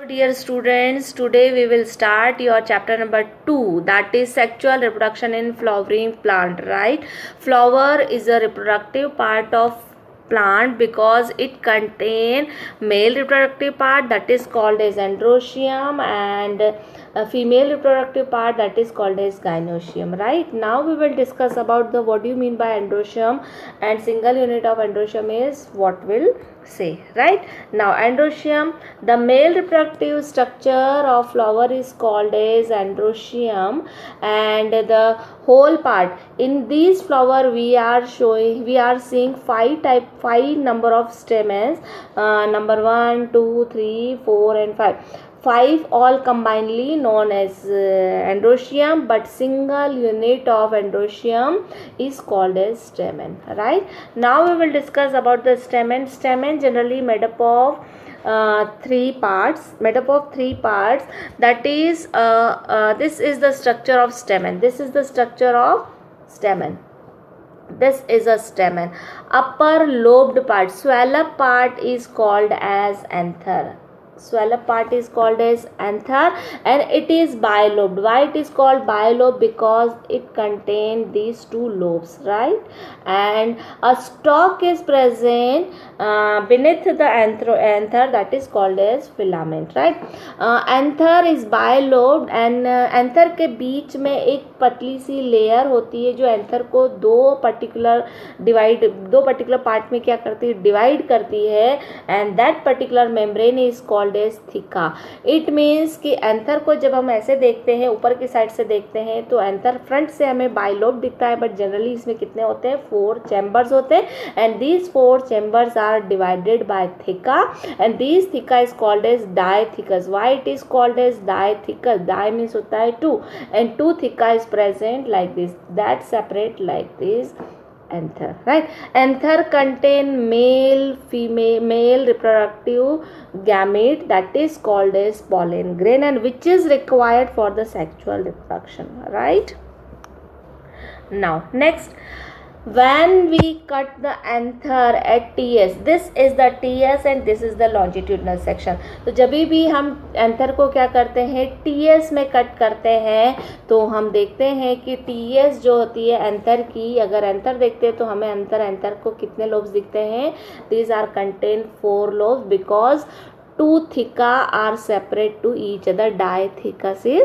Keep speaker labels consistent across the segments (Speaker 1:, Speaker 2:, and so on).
Speaker 1: Dear students, today we will start your chapter number 2, that is sexual reproduction in flowering plant, right? Flower is a reproductive part of plant because it contain male reproductive part that is called as androecium and a female reproductive part that is called as gynoecium. Right now we will discuss about the what do you mean by androecium, and single unit of androecium is what will say. Right now, androecium, the male reproductive structure of flower is called as androecium, and the whole part in these flower we are seeing five number of stamens, number 1 2 3 4 and 5 all combinedly known as androecium, but single unit of androecium is called as stamen. Right now we will discuss about the stamen. Stamen generally made up of three parts, that is this is the structure of stamen. This is a stamen. Upper lobed part, swelled part is called as anther. And it is bilobed. Why it is called bilobed? Because it contains these two lobes, right? And a stalk is present beneath the anther, that is called as filament, right? Anther is bilobed, and anther के बीच में एक पतली सी layer होती है जो anther को दो particular part में क्या करती है, डिवाइड करती है, and that particular membrane is called as theca. It means कि एंथर को जब हम ऐसे देखते हैं, ऊपर की साइड से देखते हैं, तो एंथर फ्रंट से हमें बाइलोब दिखता है, बट जनरली इसमें कितने होते हैं, 4 चैम्बर्स होते हैं, and these 4 chambers are divided by theca, and these theca is called as dithecous. Why it is called as dithecous? Di means होता है 2, and 2 theca is present like this, that separate like this anther, right? Anther contain male reproductive gamete that is called as pollen grain, and which is required for the sexual reproduction, right? Now next, when we cut the anther at TS, this is the TS and this is the longitudinal section. तो जब भी हम anther को क्या करते हैं, TS में cut करते हैं, तो हम देखते हैं कि TS जो होती है एंथर की, अगर एंथर देखते हैं तो हमें एंथर को कितने लोब्स दिखते हैं, these are contain 4 lobes because 2 thica are separate to each other, diathecus is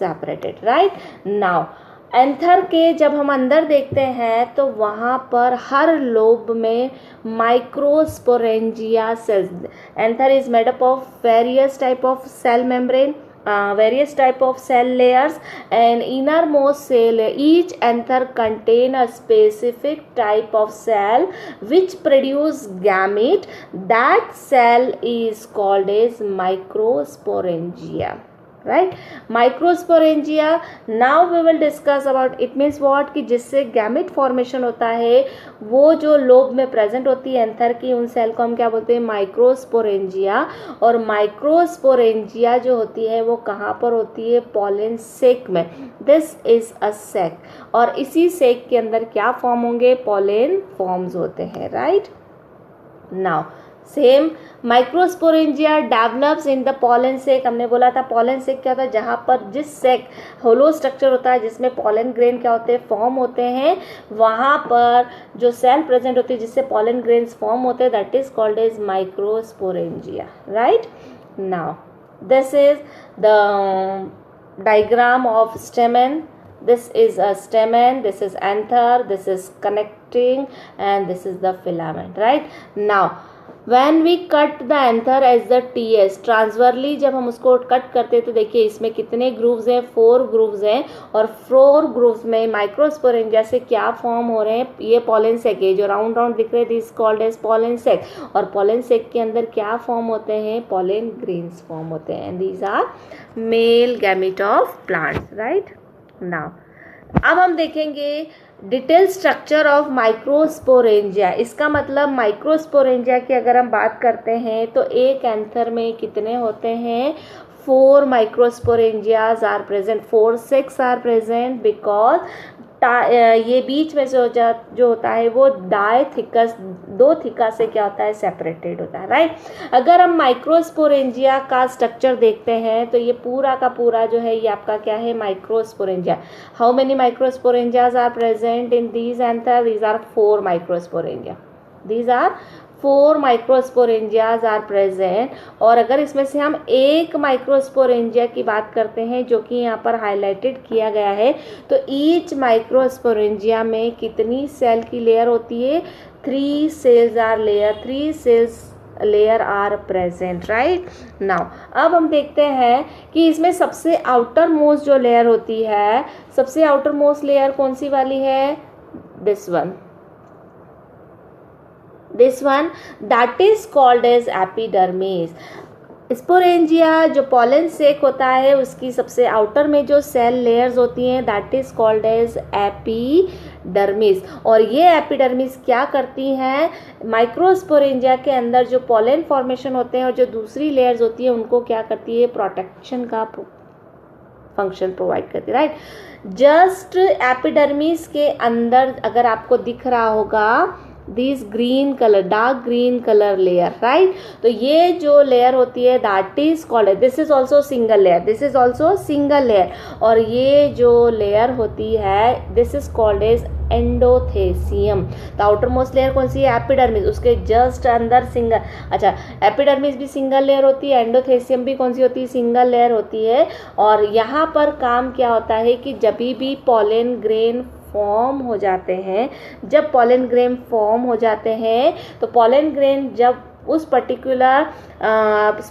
Speaker 1: separated, right? Now anther के जब हम अंदर देखते हैं तो वहाँ पर हर लोब में microsporangia cells. Anther is made up of various type of cell membrane, various type of cell layers, and innermost cell, each anther contain a specific type of cell which produce gamete. That cell is called as microsporangia, right? Microsporangia. Now we will discuss about it means what, कि जिससे gamete formation होता है, वो जो lobe में present होती है anther की, उन सेल को हम क्या बोलते हैं, माइक्रोस्पोरेंजिया. और माइक्रोस्पोरेंजिया जो होती है वो कहाँ पर होती है, पॉलन सेक में. दिस इज अ सेक, और इसी सेक के अंदर क्या फॉर्म होंगे, पॉलन फॉर्म्स होते हैं, right? Now same microsporangia develops in the pollen sac. हमने बोला था पॉलन सेक क्या होता है, जहाँ पर जिस सेक होलो स्ट्रक्चर होता है जिसमें पॉलन ग्रेन क्या होते हैं, फॉर्म होते हैं, वहाँ पर जो सेल प्रेजेंट होती है जिससे पॉलन ग्रेन्स फॉर्म होते हैं, that is called as microsporangia, right? Now this is the diagram of stamen. This is a stamen, this is anther, this is connecting, and this is the filament, right? Now when we cut the anther as the TS transversely, जब हम उसको cut करते हैं तो देखिए इसमें कितने grooves हैं, 4 ग्रूव्स हैं, और 4 ग्रूव्स में माइक्रोस्पोरेंजिया से क्या फॉर्म हो रहे हैं, ये पॉलन सेक है जो राउंड राउंड दिख रहे हैं, दिस कॉल्ड एज पॉलन सेक. और पॉलन सेक के अंदर क्या फॉर्म होते हैं, पॉलन ग्रेन्स फॉर्म होते हैं, and these are male gamete of plants, right? Now अब हम देखेंगे डिटेल स्ट्रक्चर ऑफ माइक्रोस्पोरेंजिया. इसका मतलब माइक्रोस्पोरेंजिया की अगर हम बात करते हैं तो एक एंथर में कितने होते हैं, 4 microsporangias are present, 4 sets are present, because ये बीच में जो होता है वो डायथिकस, दो थिका से क्या होता है, सेपरेटेड होता है, राइट। अगर हम माइक्रोस्पोरेंजिया का स्ट्रक्चर देखते हैं तो ये पूरा का पूरा जो है ये आपका क्या है, microsporangia. How many microsporangias are present in these anther? These are 4 microsporangia, these are 4 microsporangias are present. और अगर इसमें से हम एक माइक्रोस्पोरेंजिया की बात करते हैं जो कि यहाँ पर हाईलाइटेड किया गया है, तो ईच माइक्रोस्पोरेंजिया में कितनी सेल की लेयर होती है? 3 cells are layer, 3 cells layer are present, right. Now अब हम देखते हैं कि इसमें सबसे आउटर मोस्ट जो लेयर होती है, सबसे आउटर मोस्ट लेयर कौन सी वाली है? This one, this one, that is called as epidermis. Sporangia जो पॉलन सेक होता है उसकी सबसे आउटर में जो सेल लेयर्स होती हैं that is called as epidermis. और ये एपिडर्मिस क्या करती हैं? माइक्रोस्पोरेंजिया के अंदर जो पॉलन फॉर्मेशन होते हैं और जो दूसरी लेयर्स होती है उनको क्या करती है? प्रोटेक्शन का फंक्शन प्रोवाइड करती है, राइट। जस्ट एपिडर्मिस के अंदर अगर आपको दिख रहा होगा this green colour, dark green colour layer, right. तो ये जो लेयर होती है that is called, this is also single layer, this is also single layer. और ये जो लेयर होती है this is called as endothecium. तो आउटर मोस्ट लेयर कौन सी है? एपिडर्मिस, उसके जस्ट अंदर सिंगल, अच्छा एपिडर्मिस भी सिंगल लेयर होती है, एंडोथेसियम भी कौन सी होती है? सिंगल लेयर होती है। और यहाँ पर काम क्या होता है कि जब भी पॉलन ग्रेन फॉर्म हो जाते हैं, जब पॉलन ग्रेन फॉर्म हो जाते हैं तो पॉलन ग्रेन जब उस पर्टिकुलर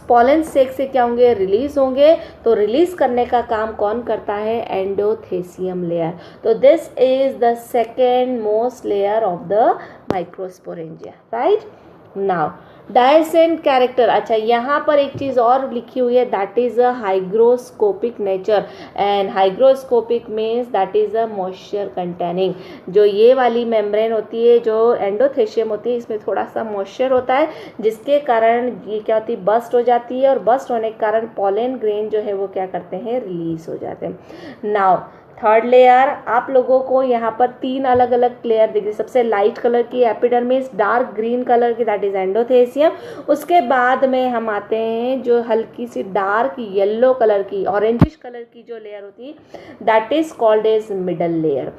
Speaker 1: पॉलन सेक से क्या होंगे? रिलीज होंगे। तो रिलीज करने का काम कौन करता है? Endothecium layer. तो this is the second most layer of the microsporangia, right. Now dehiscent character, अच्छा यहाँ पर एक चीज़ और लिखी हुई है that is a hygroscopic nature. And hygroscopic means that is a moisture containing. जो ये वाली मेम्ब्रेन होती है जो एंडोथेशियम होती है इसमें थोड़ा सा मॉइस्चर होता है जिसके कारण ये क्या होती है? बस्ट हो जाती है। और बस्ट होने के कारण पॉलन ग्रेन जो है वो क्या करते हैं? रिलीज हो जाते हैं। नाउ थर्ड लेयर आप लोगों को यहाँ पर 3 अलग अलग लेयर दिख रही। सबसे लाइट कलर की एपिडर्मिस, डार्क ग्रीन कलर की दैट इज एंडोथेसियम। उसके बाद में हम आते हैं जो हल्की सी डार्क येलो कलर की, ऑरेंजिश कलर की जो लेयर होती है that is called as middle layer.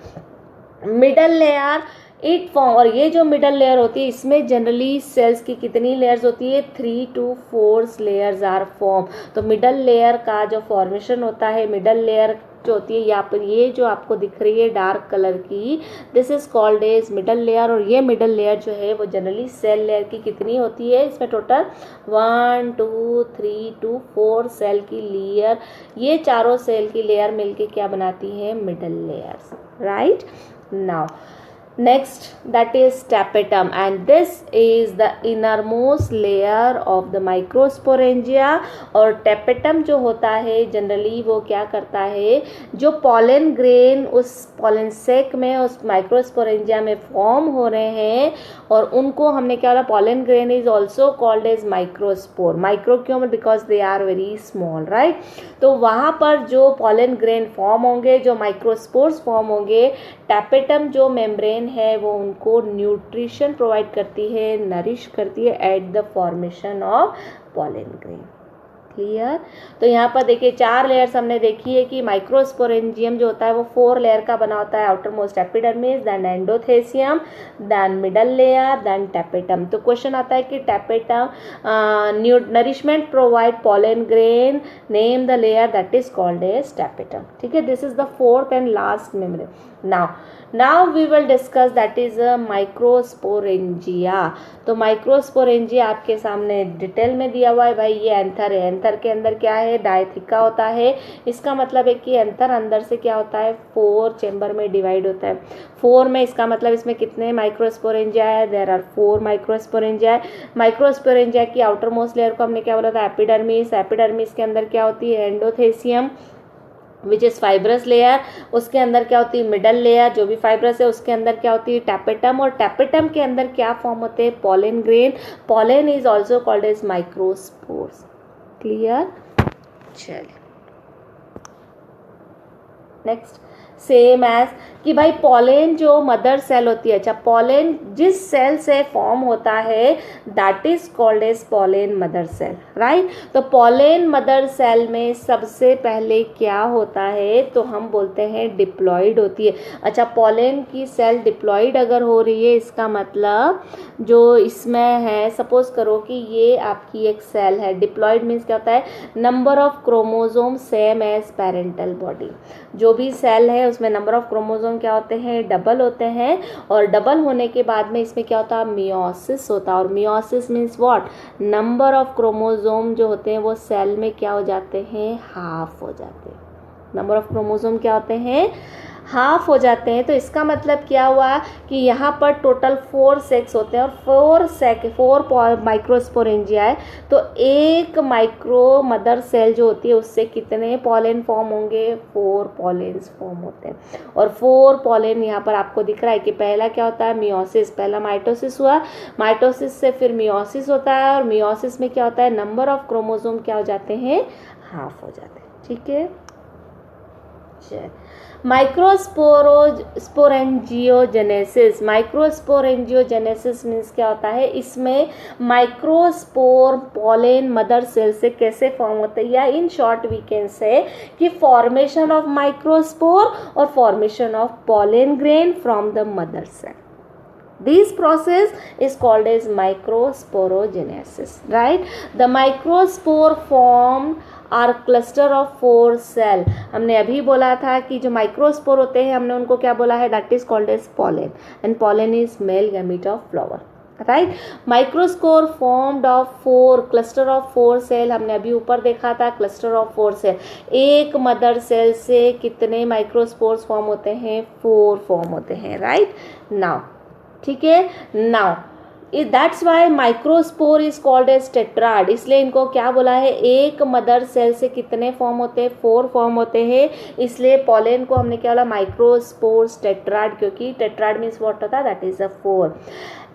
Speaker 1: Middle layer it form, और ये जो मिडल लेयर होती है इसमें जनरली सेल्स की कितनी लेयर्स होती है? 3 to 4 लेयर्स आर फॉर्म। तो मिडल लेयर का जो फॉर्मेशन होता है, मिडल लेयर जो होती है यहाँ पर ये जो आपको दिख रही है डार्क कलर की, this is called as middle layer. और ये मिडल लेयर जो है वो जनरली सेल लेयर की कितनी होती है? इसमें टोटल 1 2 3 to 4 सेल की लेयर, ये चारों सेल की लेयर मिलके क्या बनाती है? Middle layers, right. Now next that is tapetum, and this is the innermost layer of the microsporangia। और tapetum जो होता है जनरली वो क्या करता है? जो पॉलन ग्रेन उस पॉलन सेक में उस माइक्रोस्पोरेंजिया में फॉर्म हो रहे हैं और उनको हमने क्या बोला? Pollen grain is also called as microspore. Micro क्यों? Because they are very small, right. तो वहाँ पर जो पॉलन ग्रेन फॉर्म होंगे, जो माइक्रोस्पोर्स फॉर्म होंगे, टैपेटम जो मेम्ब्रेन है वो उनको न्यूट्रिशन प्रोवाइड करती है, नरिश करती है at the formation of pollen grain. Clear? तो यहाँ पर देखिए 4 लेयर्स हमने देखी है कि माइक्रोस्पोरेंजियम जो होता है वो 4 लेयर का बना होता है। Outer most epidermis, then endothecium, then middle layer, then tapetum. तो क्वेश्चन आता है कि tapetum nourishment provide pollen grain, name the layer that is called as tapetum. ठीक है, this is the 4th and last membrane. Now we will discuss that is a microsporangia. तो microsporangia आपके सामने detail में दिया हुआ है भाई। ये एंथर है, एंथर के अंदर क्या है? डायथिका होता है। इसका मतलब है कि एंथर अंदर से क्या होता है? 4 चेंबर में डिवाइड होता है। 4 में इसका मतलब इसमें कितने माइक्रोस्पोरेंजिया है? There are 4 microsporangia. माइक्रोस्पोरेंजिया की आउटर मोस्ट लेयर को हमने क्या बोला था? एपिडर्मिस। एपिडर्मिस के अंदर क्या होती है? Endothecium which is fibrous layer. उसके अंदर क्या होती है? मिडल लेयर जो भी फाइब्रस है। उसके अंदर क्या होती है? टैपेटम। और टैपेटम के अंदर क्या फॉर्म होते हैं? Pollen grain. Pollen is also called as microspores. Clear? चलिए नेक्स्ट सेम एज कि भाई पॉलेन जो मदर सेल होती है, अच्छा पॉलेन जिस सेल से फॉर्म होता है that is called as pollen mother cell, right. तो पॉलेन मदर सेल में सबसे पहले क्या होता है, तो हम बोलते हैं डिप्लॉइड होती है। अच्छा पॉलेन की सेल डिप्लॉइड अगर हो रही है, इसका मतलब जो इसमें है, सपोज करो कि ये आपकी एक सेल है, डिप्लॉइड मीन्स क्या होता है, number of chromosome same as parental body. जो भी सेल है उसमें नंबर ऑफ क्रोमोसोम क्या होते हैं, डबल होते हैं, और डबल होने के बाद में इसमें क्या होता है, मियोसिस होता है। और meiosis means what, number of chromosome जो होते हैं वो सेल में क्या हो जाते हैं, हाफ हो जाते हैं। नंबर ऑफ क्रोमोसोम क्या होते हैं, हाफ हो जाते हैं। तो इसका मतलब क्या हुआ कि यहाँ पर टोटल 4 सेक्स होते हैं और 4 माइक्रोस्पोरेंजिया है। तो एक माइक्रो मदर सेल जो होती है उससे कितने पॉलेन फॉर्म होंगे, 4 पॉलेन्स फॉर्म होते हैं। और 4 पॉलेन यहाँ पर आपको दिख रहा है कि पहला क्या होता है, मियोसिस, पहला माइटोसिस हुआ, माइटोसिस से फिर मियोसिस होता है, और मियोसिस में क्या होता है, नंबर ऑफ क्रोमोसोम क्या हो जाते हैं, हाफ हो जाते हैं। ठीक है, चल माइक्रोस्पोरेंजियोजेनेसिस, माइक्रोस्पोरेंजियोजेनेसिस मीन्स क्या होता है, इसमें माइक्रोस्पोर पॉलेन मदर सेल से कैसे फॉर्म होते हैं, या in short we can say कि फॉर्मेशन ऑफ माइक्रोस्पोर और formation of pollen grain from the mother cell. This process is called as microsporogenesis, right? The microspore formed are cluster of 4 cell. हमने अभी बोला था कि जो माइक्रोस्पोर होते हैं हमने उनको क्या बोला है, that is called as pollen, and pollen is male gamete of flower, right? Microspore formed of 4 cluster of 4 cell, हमने अभी ऊपर देखा था cluster of 4 cell. एक मदर सेल से कितने माइक्रोस्पोर्स फॉर्म होते हैं, 4 फॉर्म होते हैं, right? Now ठीक है, now that's why microspore is called as tetrad. इसलिए इनको क्या बोला है, एक मदर सेल से कितने फॉर्म होते हैं, 4 फॉर्म होते हैं. इसलिए पॉलेन को हमने क्या बोला, माइक्रोस्पोर्स टेट्राड, क्योंकि टेट्राड मीन्स व्हाट होता है, that is a 4.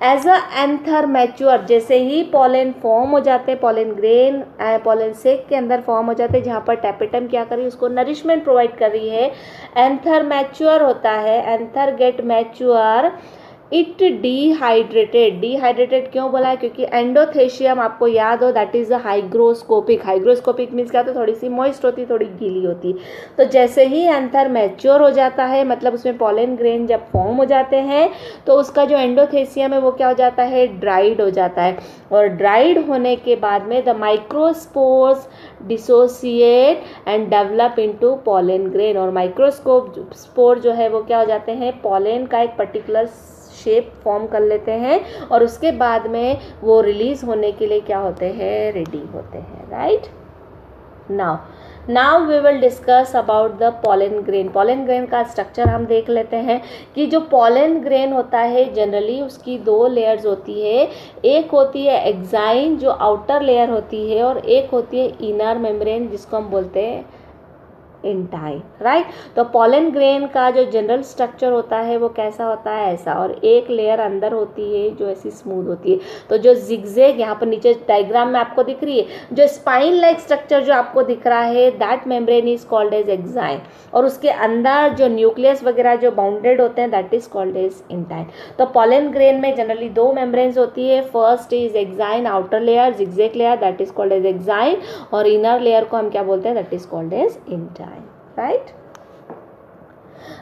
Speaker 1: As a anther mature, जैसे ही पॉलेन फॉर्म हो जाते हैं, पॉलेन ग्रेन पॉलेन सेक के अंदर फॉर्म हो जाते हैं, जहाँ पर टैपेटम क्या कर रही है, उसको नरिशमेंट प्रोवाइड कर रही है. एंथर मैच्योर होता है, anther get mature, it dehydrated. Dehydrated क्यों बोला है, क्योंकि एंडोथेशियम आपको याद हो, that is a hygroscopic. Hygroscopic means क्या होता है, थोड़ी सी मॉइस्ट होती, थोड़ी गीली होती. तो जैसे ही एंथर मैच्योर हो जाता है, मतलब उसमें पॉलेन ग्रेन जब फॉर्म हो जाते हैं, तो उसका जो एंडोथेशियम है वो क्या हो जाता है, ड्राइड हो जाता है. और ड्राइड होने के बाद में the microspores dissociate and develop into pollen grain. और माइक्रोस्कोप स्पोर जो है वो क्या हो जाते हैं, पॉलेन का एक पर्टिकुलर शेप फॉर्म कर लेते हैं, और उसके बाद में वो रिलीज होने के लिए क्या होते हैं, रेडी होते हैं, right. Now we will discuss about the pollen grain. Pollen grain का स्ट्रक्चर हम देख लेते हैं कि जो पॉलेन ग्रेन होता है जनरली उसकी 2 लेयर्स होती है. एक होती है एक्साइन जो आउटर लेयर होती है, और एक होती है इनर मेम्ब्रेन जिसको हम बोलते हैं इंटाइन, राइट. तो पॉलेन ग्रेन का जो जनरल स्ट्रक्चर होता है वो कैसा होता है, ऐसा, और एक लेयर अंदर होती है जो ऐसी स्मूथ होती है. तो जो जिगजैग यहाँ पर नीचे डायग्राम में आपको दिख रही है, जो स्पाइन लाइक स्ट्रक्चर जो आपको दिख रहा है, that membrane is called as exine, और उसके अंदर जो न्यूक्लियस वगैरह जो बाउंडेड होते हैं that is called as intine. तो पॉलेन ग्रेन में जनरली 2 मेम्ब्रेन्स होती है. First is exine outer layer, zigzag layer, that is called as exine, और इनर लेयर को हम क्या बोलते हैं, that is called as intine, right?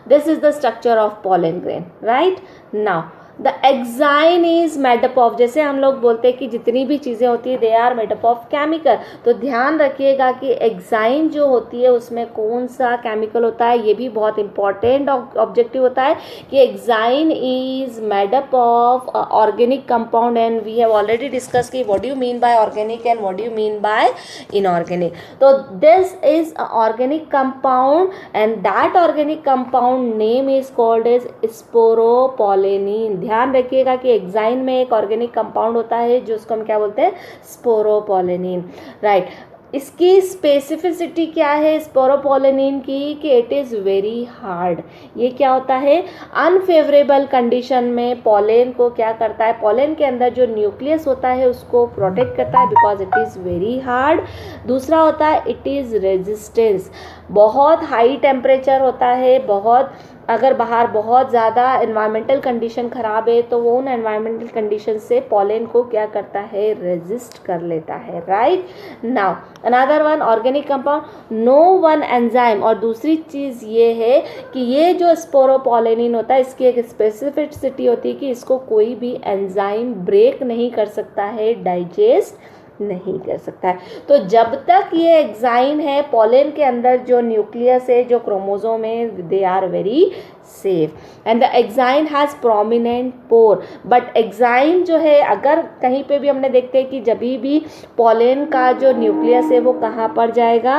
Speaker 1: This is the structure of pollen grain, right? Now the exine is made up of, जैसे हम लोग बोलते हैं कि जितनी भी चीज़ें होती है they are made up of chemical. तो ध्यान रखिएगा कि एक्साइन जो होती है उसमें कौन सा केमिकल होता है, ये भी बहुत इंपॉर्टेंट ऑब्जेक्टिव होता है कि exine is made up of organic compound. And we have already discuss कि what do you mean by organic and what do you mean by inorganic. तो this is organic compound and that organic compound name is called as sporopollenin. ध्यान रखिएगा कि exine में एक organic compound होता है जो उसको हम क्या बोलते हैं, स्पोरोपोलेनिन, राइट. इसकी स्पेसिफिसिटी क्या है स्पोरोपोलिनिन की कि इट इज़ वेरी हार्ड। ये क्या होता है, अनफेवरेबल कंडीशन में पॉलेन को क्या करता है, पॉलेन के अंदर जो न्यूक्लियस होता है उसको प्रोटेक्ट करता है because it is very hard. दूसरा होता है इट इज़ रेजिस्टेंस, बहुत हाई टेम्परेचर होता है, बहुत अगर बाहर बहुत ज़्यादा एनवायरमेंटल कंडीशन ख़राब है तो वो उन एनवायरमेंटल कंडीशन से पॉलेन को क्या करता है, रेजिस्ट कर लेता है, right. Now another one organic compound, no one enzyme, और दूसरी चीज़ ये है कि ये जो स्पोरोपोलेनिन होता है इसकी एक स्पेसिफिसिटी होती है कि इसको कोई भी एंजाइम ब्रेक नहीं कर सकता है, डाइजेस्ट नहीं कर सकता है। तो जब तक ये एग्जाइन है पॉलेन के अंदर जो न्यूक्लियस है, जो क्रोमोसोम है, they are very safe and the exine has prominent pore. But exine जो है अगर कहीं पे भी हमने देखते हैं कि जब भी पॉलेन का जो न्यूक्लियस है वो कहाँ पर जाएगा,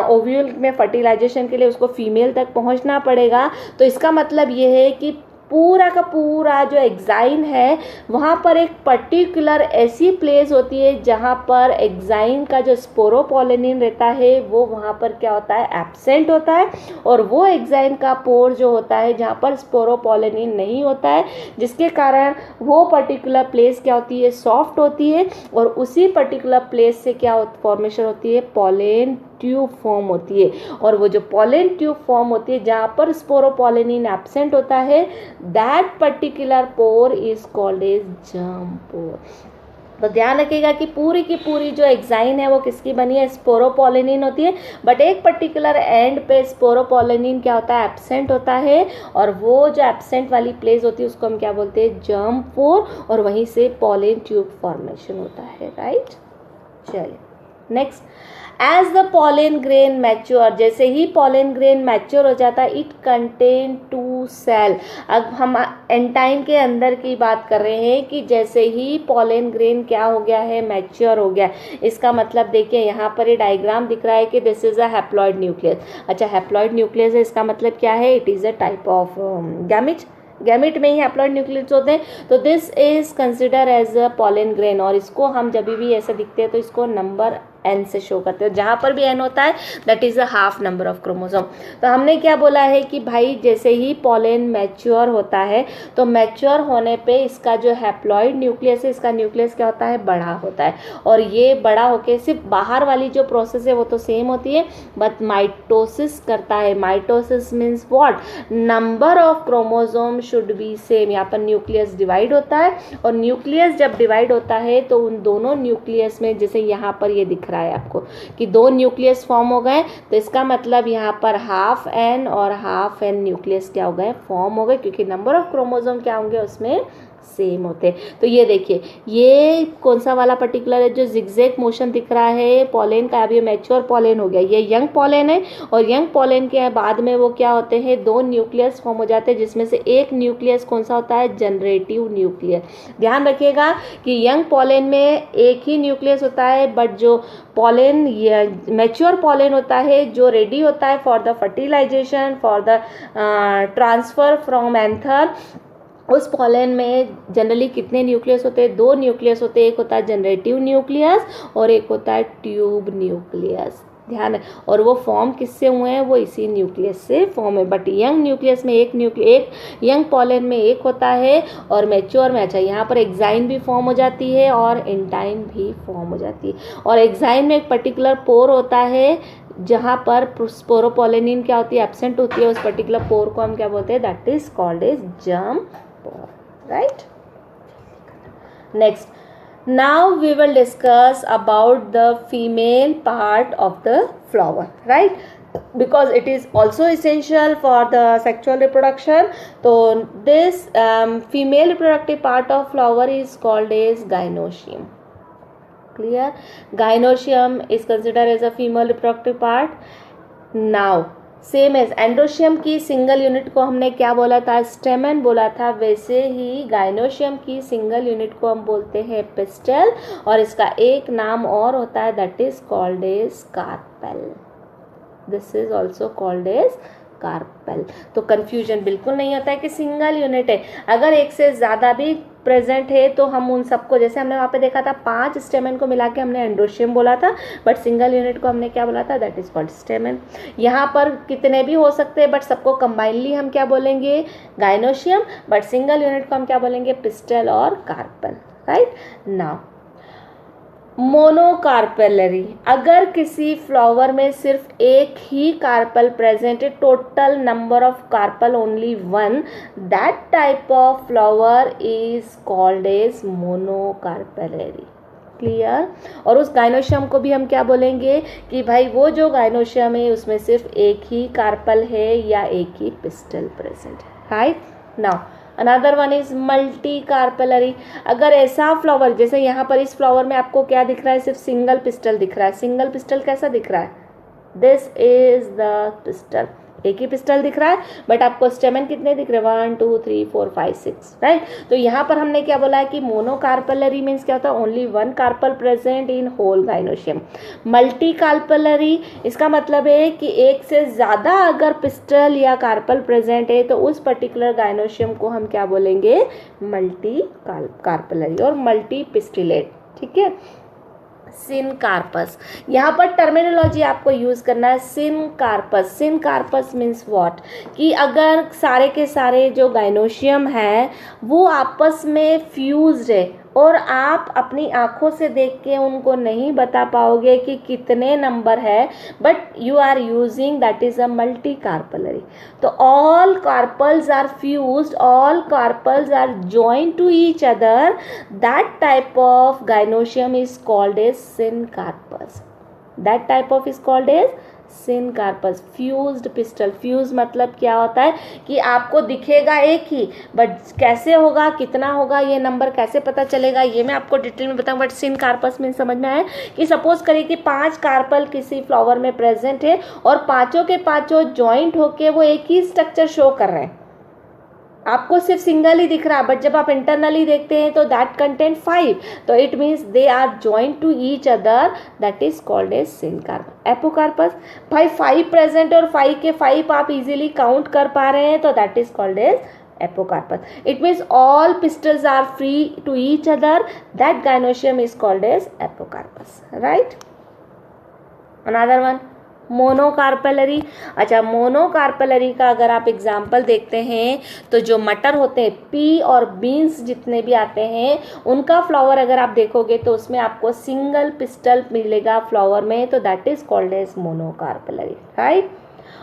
Speaker 1: ओव्यूल में फर्टिलाइजेशन के लिए उसको फीमेल तक पहुँचना पड़ेगा। तो इसका मतलब ये है कि पूरा का पूरा जो एग्जाइन है वहाँ पर एक पर्टिकुलर ऐसी प्लेस होती है जहाँ पर एग्जाइन का जो स्पोरोपोलेनिन रहता है वो वहाँ पर क्या होता है, एब्सेंट होता है। और वो एग्जाइन का पोर जो होता है जहाँ पर स्पोरोपोलेनिन नहीं होता है, जिसके कारण वो पर्टिकुलर प्लेस क्या होती है, सॉफ्ट होती है। और उसी पर्टिकुलर प्लेस से क्या फॉर्मेशन होती है, पॉलेन ट्यूब फॉर्म होती है। और वो जो पॉलेन ट्यूब फॉर्म होती है जहाँ पर स्पोरोपोलेनिन एब्सेंट होता है, that particular pore is called as germ pore. तो ध्यान रखिएगा कि पूरी की पूरी जो एग्जाइन है वो किसकी बनी है, स्पोरोपोलेनिन होती है। बट एक पर्टिकुलर एंड पे स्पोरोपोलेनिन क्या होता है, एब्सेंट होता है। और वो जो एब्सेंट वाली प्लेस होती है उसको हम क्या बोलते हैं, जर्म पोर। और वहीं से पॉलेन ट्यूब फॉर्मेशन होता है, राइट। चलिए next, as the pollen grain mature, जैसे ही पॉलेन ग्रेन मैच्योर हो जाता है, इट कंटेन 2 सेल। अब हम एंटाइन के अंदर की बात कर रहे हैं कि जैसे ही पॉलेन ग्रेन क्या हो गया है, मैच्योर हो गया। इसका मतलब देखिए यहाँ पर ये डायग्राम दिख रहा है कि this is a haploid nucleus. अच्छा, हैप्लॉइड न्यूक्लियस है, इसका मतलब क्या है, it is a type of gamete. Gamete में ही हैप्लॉइड न्यूक्लियस होते हैं। तो this is consider as a pollen grain. और इसको हम जब भी ऐसा दिखते हैं तो इसको नंबर n से शो करते हैं। जहाँ पर भी n होता है that is a half number of chromosome. तो हमने क्या बोला है कि भाई जैसे ही पॉलेन मैच्योर होता है तो मैच्योर होने पे इसका जो हैप्लॉइड न्यूक्लियस है, इसका न्यूक्लियस क्या होता है, बड़ा होता है। और ये बड़ा होके सिर्फ बाहर वाली जो प्रोसेस है वो तो सेम होती है, बट माइटोसिस करता है। Mitosis means what, number of chromosome should be same. यहाँ पर न्यूक्लियस डिवाइड होता है और न्यूक्लियस जब डिवाइड होता है तो उन दोनों न्यूक्लियस में, जैसे यहाँ पर ये दिख रहा है आपको कि 2 न्यूक्लियस फॉर्म हो गए, तो इसका मतलब यहाँ पर हाफ एन और हाफ एन न्यूक्लियस क्या हो गए, फॉर्म हो गए, क्योंकि नंबर ऑफ क्रोमोसोम क्या होंगे उसमें, सेम होते। तो ये देखिए ये कौन सा वाला पर्टिकुलर है जो जिगजैग मोशन दिख रहा है पॉलेन का। अभी मैच्योर पॉलेन हो गया, ये यंग पॉलेन है। और यंग पॉलेन के बाद में वो क्या होते हैं, 2 न्यूक्लियस फॉर्म हो जाते हैं, जिसमें से एक न्यूक्लियस कौन सा होता है, जनरेटिव न्यूक्लियस। ध्यान रखिएगा कि यंग पॉलेन में एक ही न्यूक्लियस होता है, बट जो पॉलेन मैच्योर पॉलेन होता है जो रेडी होता है for the fertilization, for the transfer from anther, उस पॉलेन में जनरली कितने न्यूक्लियस होते हैं, 2 न्यूक्लियस होते हैं। एक होता है जनरेटिव न्यूक्लियस और एक होता है ट्यूब न्यूक्लियस। ध्यान है, और वो फॉर्म किससे हुए हैं, वो इसी न्यूक्लियस से फॉर्म है। बट यंग न्यूक्लियस में एक यंग पॉलेन में एक होता है और मैच्योर में, अच्छा यहाँ पर एक्साइन भी फॉर्म हो जाती है और एंटाइन भी फॉर्म हो जाती है। और एक्साइन में एक पर्टिकुलर पोर होता है जहाँ पर स्पोरोपोलेनिन क्या होती है, एब्सेंट होती है। उस पर्टिकुलर पोर को हम क्या बोलते हैं, that is called as germ pore, right. Next, now we will discuss about the female part of the flower, right, because it is also essential for the sexual reproduction. So this female reproductive part of flower is called as gynoecium. Clear? Gynoecium is considered as a female reproductive part. Now same as androecium की single unit को हमने क्या बोला था, stamen बोला था, वैसे ही गाइनोशियम की सिंगल यूनिट को हम बोलते हैं पिस्टल। और इसका एक नाम और होता है, that is called as carpel. This is also called as carpel. तो कंफ्यूजन बिल्कुल नहीं होता है कि सिंगल यूनिट है। अगर एक से ज़्यादा भी प्रेजेंट है तो हम उन सबको, जैसे हमने वहाँ पे देखा था 5 स्टेमन को मिला के हमने एंड्रोशियम बोला था, बट सिंगल यूनिट को हमने क्या बोला था, दैट इज कॉल्ड स्टेमन। यहाँ पर कितने भी हो सकते हैं, बट सबको कंबाइनली हम क्या बोलेंगे, गाइनोशियम, बट सिंगल यूनिट को हम क्या बोलेंगे, पिस्टल और कार्पल, राइट। नाउ मोनोकार्पेलरी, अगर किसी फ्लावर में सिर्फ एक ही कार्पल प्रेजेंट है, total number of carpel only one, that type of flower is called as monocarpellary. Clear. और उस गाइनोशियम को भी हम क्या बोलेंगे कि भाई वो जो गाइनोशियम है उसमें सिर्फ एक ही कार्पल है या एक ही पिस्टल प्रेजेंट है, right. Now another one is multi carpellary, अगर ऐसा फ्लावर, जैसे यहाँ पर इस फ्लावर में आपको क्या दिख रहा है, सिर्फ सिंगल पिस्टल दिख रहा है। सिंगल पिस्टल कैसा दिख रहा है, दिस इज द पिस्टल, एक ही पिस्टल दिख रहा है, बट आपको स्टेमन कितने दिख रहे हैं, 1 2 3 4 5 6, राइट। तो यहाँ पर हमने क्या बोला है कि मोनोकार्पेलरी मीन्स क्या होता है, only one carpel present in whole gynoecium. Multi carpellary, इसका मतलब है कि एक से ज़्यादा अगर पिस्टल या कार्पल प्रेजेंट है तो उस पर्टिकुलर गाइनोशियम को हम क्या बोलेंगे, मल्टी कार्पेलरी और मल्टी पिस्टिलेट, ठीक है। सिनकार्पस, यहाँ पर टर्मिनोलॉजी आपको यूज़ करना है, सिनकार्पस। सिनकार्पस मीन्स व्हाट, कि अगर सारे के सारे जो गाइनोशियम है वो आपस में फ्यूज्ड है और आप अपनी आँखों से देख के उनको नहीं बता पाओगे कि कितने नंबर है, but you are using, that is a multi carpellary. तो all carpels are fused, all carpels are joined to each other, that type of gynoecium is called as syncarpous. That type of is called as syncarpous. Fused pistil, fuse मतलब क्या होता है कि आपको दिखेगा एक ही, but कैसे होगा, कितना होगा, ये नंबर कैसे पता चलेगा, ये मैं आपको डिटेल में बताऊँ, बट सिनकार्पस में समझ में आया कि सपोज करिए कि 5 कार्पल किसी फ्लावर में प्रेजेंट है और पांचों के पांचों जॉइंट होके वो एक ही स्ट्रक्चर शो कर रहे हैं, आपको सिर्फ सिंगल ही दिख रहा है, बट जब आप इंटरनली देखते हैं तो दैट कंटेंट 5, तो it means they are joint to each other, that is called as syncarpous. Apocarpous, भाई 5 प्रेजेंट और 5 के 5 आप इजीली काउंट कर पा रहे हैं, तो that is called as apocarpous. It means all pistils are free to each other, that gynoecium is called as apocarpous, right. Another one monocarpellary. अच्छा, मोनोकार्पेलरी का अगर आप एग्जाम्पल देखते हैं तो जो मटर होते हैं, पी और बीन्स जितने भी आते हैं, उनका फ्लावर अगर आप देखोगे तो उसमें आपको सिंगल पिस्टल मिलेगा फ्लावर में, तो that is called as monocarpellary, right.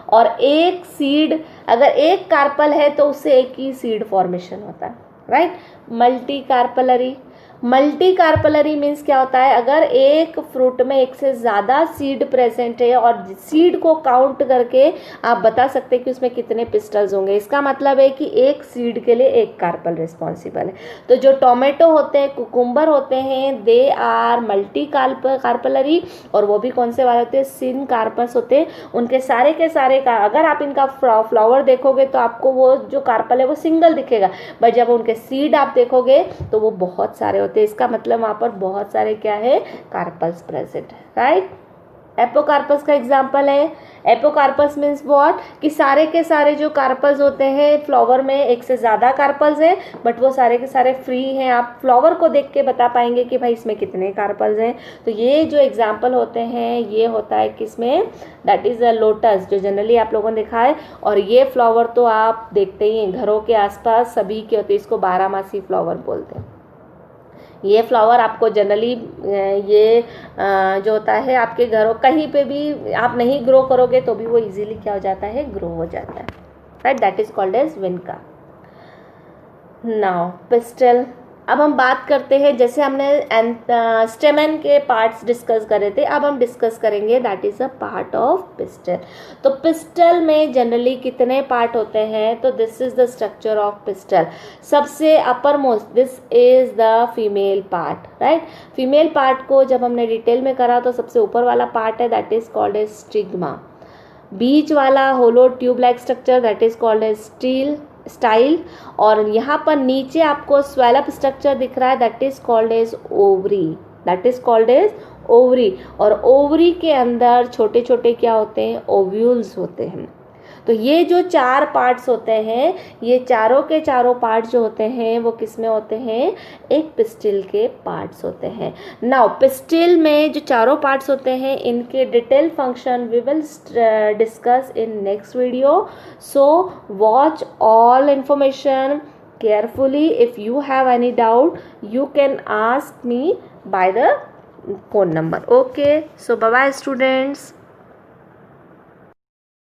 Speaker 1: और एक सीड, अगर एक कार्पल है तो उससे एक ही सीड फॉर्मेशन होता है, right. Multi carpellary, multi carpellary means क्या होता है, अगर एक फ्रूट में एक से ज़्यादा सीड प्रेजेंट है और सीड को काउंट करके आप बता सकते हैं कि उसमें कितने पिस्टल्स होंगे, इसका मतलब है कि एक सीड के लिए एक कार्पल रिस्पॉन्सिबल है। तो जो टोमेटो होते हैं, कुकुम्बर होते हैं, दे आर मल्टी कार्पेलरी, और वो भी कौन से वाले होते हैं, सिनकार्पस होते हैं। उनके सारे के सारे का अगर आप इनका फ्लावर देखोगे तो आपको वो जो कार्पल है वो सिंगल दिखेगा, बट जब उनके सीड आप देखोगे तो वो बहुत सारे होते हैं, इसका मतलब वहां पर बहुत सारे क्या है, कार्पल्स प्रेजेंट है, राइट। एपोकार्पस का एग्जांपल है, एपोकार्पस मीन्स व्हाट, कि सारे के सारे जो कार्पल्स होते हैं फ्लावर में, एक से ज़्यादा कार्पल्स हैं बट वो सारे के सारे फ्री हैं, आप फ्लावर को देख के बता पाएंगे कि भाई इसमें कितने कार्पल्स हैं। तो ये जो एग्जांपल होते हैं ये होता है किसमें, दैट इज़ अ लोटस, जो जनरली आप लोगों ने देखा है। और ये फ्लावर तो आप देखते ही हैं, घरों के आसपास सभी के होते हैं, इसको 12मासी फ्लावर बोलते हैं। ये फ्लावर आपको जनरली ये जो होता है आपके घरों कहीं पे भी आप नहीं ग्रो करोगे तो भी वो इजीली क्या हो जाता है, ग्रो हो जाता है, right. That is called as vinca. Now pistil, अब हम बात करते हैं, जैसे हमने स्टेमन के पार्ट्स डिस्कस करे थे, अब हम डिस्कस करेंगे that is a part of pistil. तो पिस्टल में जनरली कितने पार्ट होते हैं, तो this is the structure of pistil. सबसे upper most, this is the female part, right. Female part को जब हमने डिटेल में करा तो सबसे ऊपर वाला पार्ट है that is called as stigma. बीच वाला hollow tube like structure that is called as style, और यहाँ पर नीचे आपको स्वेलअप स्ट्रक्चर दिख रहा है that is called as ovary, that is called as ovary. और ओवरी के अंदर छोटे छोटे क्या होते हैं, ओव्यूल्स होते हैं। तो तो ये जो 4 पार्ट्स होते हैं, ये चारों के चारों पार्ट्स जो होते हैं वो किस में होते हैं, एक पिस्टिल के पार्ट्स होते हैं। नाउ पिस्टिल में जो चारों पार्ट्स होते हैं इनके detail function we will discuss in next video. So watch all information carefully. If you have any doubt you can ask me by the phone number. Okay, so bye bye students.